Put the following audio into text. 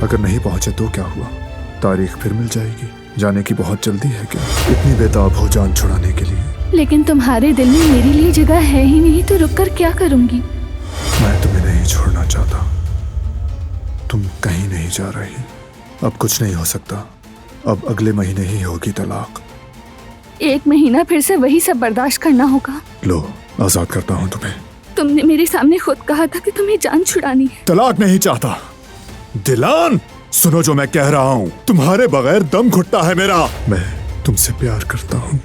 अगर नहीं पहुंचे तो क्या हुआ? तारीख फिर मिल जाएगी। जाने की बहुत जल्दी है क्या? इतनी बेताब हो जान छुड़ाने के लिए? लेकिन तुम्हारे दिल में मेरे लिए जगह है ही नहीं, तो रुक कर क्या करूंगी? मैं तुम्हें नहीं छोड़ना चाहता। तुम कहीं नहीं जा रही। अब कुछ नहीं हो सकता। अब अगले महीने ही होगी तलाक। 1 महीना फिर से वही सब बर्दाश्त करना होगा। लो, आजाद करता हूँ तुम्हें। तुमने मेरे सामने खुद कहा था कि तुम्हें जान छुड़ानी है। तलाक नहीं चाहता। दिलान, सुनो जो मैं कह रहा हूँ। तुम्हारे बगैर दम घुटता है मेरा। मैं तुमसे प्यार करता हूँ।